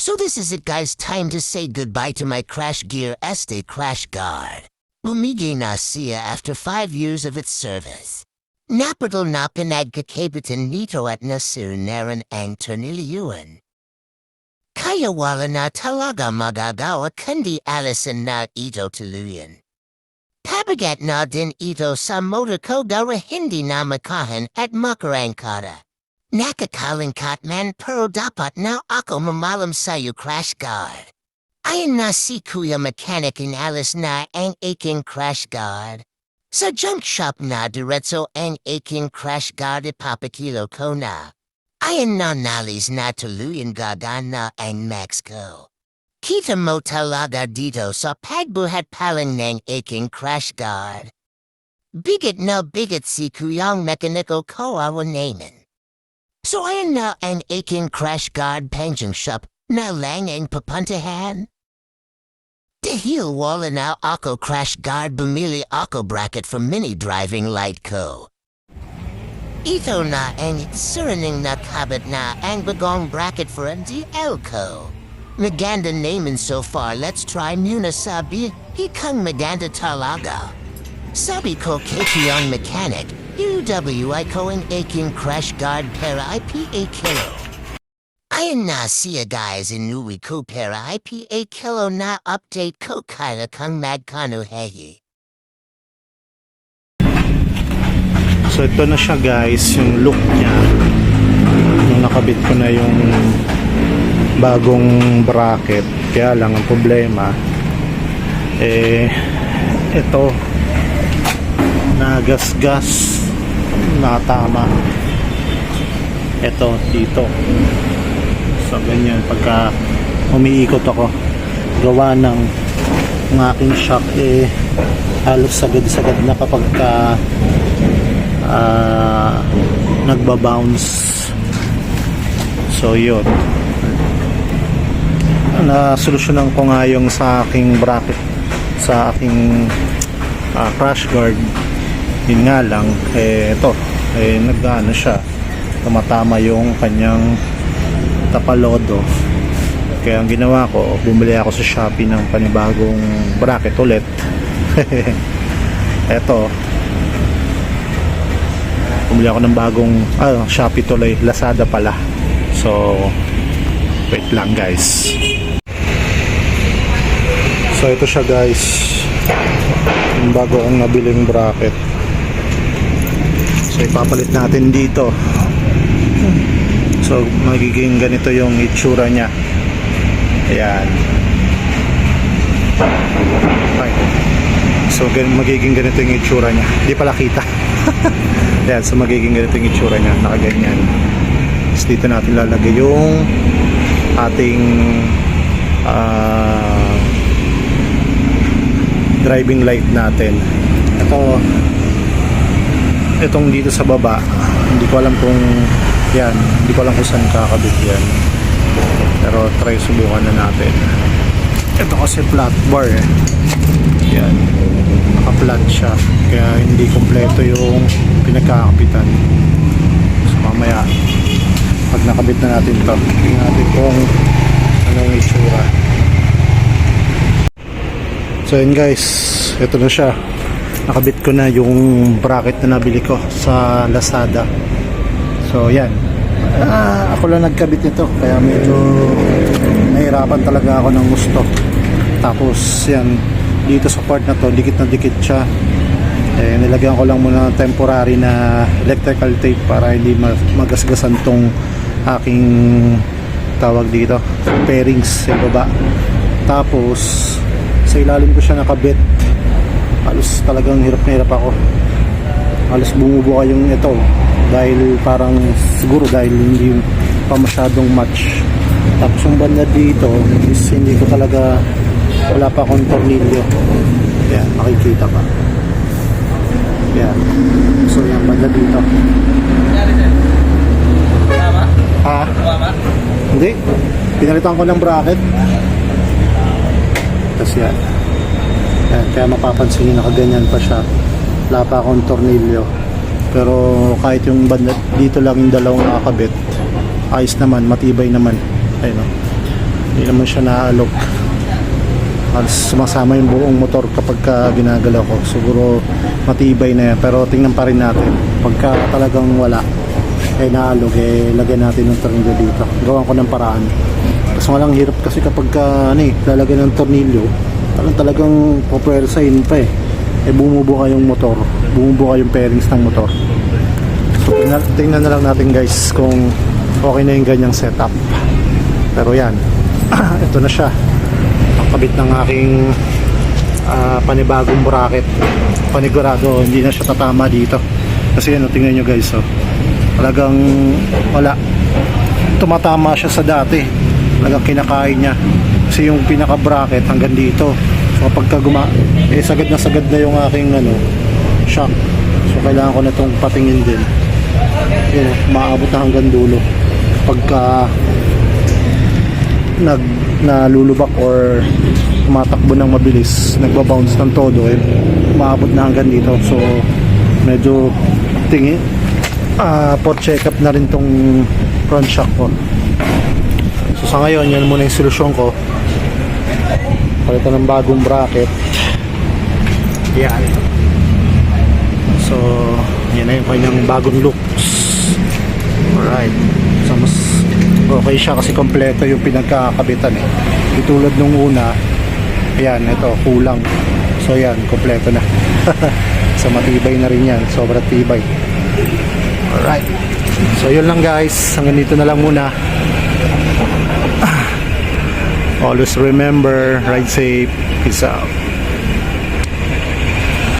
So this is it, guys. Time to say goodbye to my Crash Gear Este Crash Guard. Bumigay na siya after 5 years of its service. Napatol na pinagkakabitan nito at nasirinaran ang tornilyuan. Kaya wala na talaga magagawa kundi alisin na ito tuluyan. Pabigat na din ito sa motor ko dahil hindi na makahan at makarangkada. Nakakalingkat man pero dapat na ako mamalam sa'yo, Crash Guard. Ayon na si Kuya Mechanic inalis na ang aking Crash Guard. Sa junk shop na diretso ang aking Crash Guard ipapakilo ko na. Ayon na nalis na tuluyan gagana ang Max ko. Kita mo talaga dito sa pagbuhat palang ng aking Crash Guard. Bigat na bigat si Kuyang Mechanical ko awanaman. So ayan na ang aking Crash Guard painting shop na lang ang papuntahan. Dahil wala na ako Crash Guard, bumili ako bracket for mini driving light ko. Ito na ang surining nakabit na ang bagong bracket for ang DL ko. Maganda naman so far, let's try muna sabi, hikang maganda talaga. Sabi ko kay Kuyang Mechanic, UWI ko ang aking Crash Guard para IPA kilo. Ayan na siya guys, inuwi ko para IPA kilo na update ko kaya kang magkano hehi. So ito na siya guys, yung look niya. Nung nakabit ko na yung bagong bracket. Kaya lang ang problema, ito nagasgas na tama ito dito. So ganyan pagka umiikot ako gawa ng aking shock, halos sagad-sagad na kapag nagbabounce. So yun, nasolusyonan ko nga yung sa aking bracket, sa aking Crash Guard. Yun nga lang, ito, nagano siya, tumatama yung kanyang tapalodo. Kaya ang ginawa ko, bumili ako sa Shopee ng panibagong bracket ulit. Ito, bumili ako ng bagong Shopee tuloy, Lazada pala. So wait lang guys. So ito siya guys, yung bago kong nabiling bracket. So ipapalit natin dito. So magiging ganito yung itsura niya. Ayan. Okay. So magiging ganito yung itsura niya. Hindi pala kita. Ayan, so magiging ganito yung itsura niya. Nakaganyan. Tapos dito natin lalagay yung ating driving light natin. Itong dito sa baba, hindi ko alam kung yan, hindi ko alam kung saan kakabit yan, pero try subukan na natin. Ito kasi flat bar yan, naka-flat siya, kaya hindi kompleto yung pinagkakapitan. So mamaya pag nakabit na natin to, tingnan natin kung anong itsura. So yun guys, ito na siya. Nakabit ko na yung bracket na nabili ko sa Lazada. So yan, ako lang nagkabit nito, kaya medyo nahirapan talaga ako ng gusto. Tapos yan, dito sa part na to, dikit na dikit siya. Nilagyan ko lang muna temporary na electrical tape para hindi magasgasan tong aking tawag dito, pairings sa baba. Tapos sa ilalim ko siya nakabit. Halos talagang hirap na hirap ako. Halos bumubuka yung ito dahil parang siguro dahil hindi pa masyadong match. Tapos yung banda dito is hindi ko talaga, wala pa akong tornilyo. Yan, makikita pa. Yan. So yung banda dito. Ha? Hindi. Pinalitan ko ng bracket. Tapos yan. Yan, kaya mapapansin nyo nakaganyan pa siya. Wala pa akong tornilyo. Pero kahit yung banda dito lang yung dalawang nakakabit, ayos naman, matibay naman. Ayun o. Hindi naman siya naalog. Halos sumasama yung buong motor kapag ginagalaw ko. Siguro matibay na yan, pero tingnan pa rin natin. Pagka talagang wala, naalog, lagyan natin ng tornilyo dito. Gawan ko ng paraan. Kasi walang hirap kasi kapag lalagyan ng tornilyo, talagang pupersahin pa bumubuka yung motor, bumubuka yung pairings ng motor. So tingnan na lang natin guys kung okay na yung ganyang setup. Pero yan, ito na siya, ang kabit ng aking panibagong bracket. Panigurado hindi na siya tatama dito kasi tingnan nyo guys, talagang wala, tumatama siya sa dati, talagang kinakain niya kasi yung pinaka bracket hanggang dito. So kapag sagad na yung aking shock, so kailangan ko na itong patingin din. Maabot na hanggang dulo. Pagka nalulubak or tumatakbo ng mabilis, nagbabounce ng todo, maabot na hanggang dito. So medyo tingin for check up na rin tong front shock ko. So sa ngayon, yan muna yung solusyon ko. Palitan ng bagong bracket. Yan. So yan na yung kanyang bagong looks. Alright. So mas okay siya kasi kompleto yung pinagkakabitan Di tulad nung una, yan, ito, kulang. So yan, kompleto na. So matibay na rin yan. Sobrang tibay. Alright. So yun lang guys. Hanggang dito na lang muna. Always remember, ride safe. Peace out.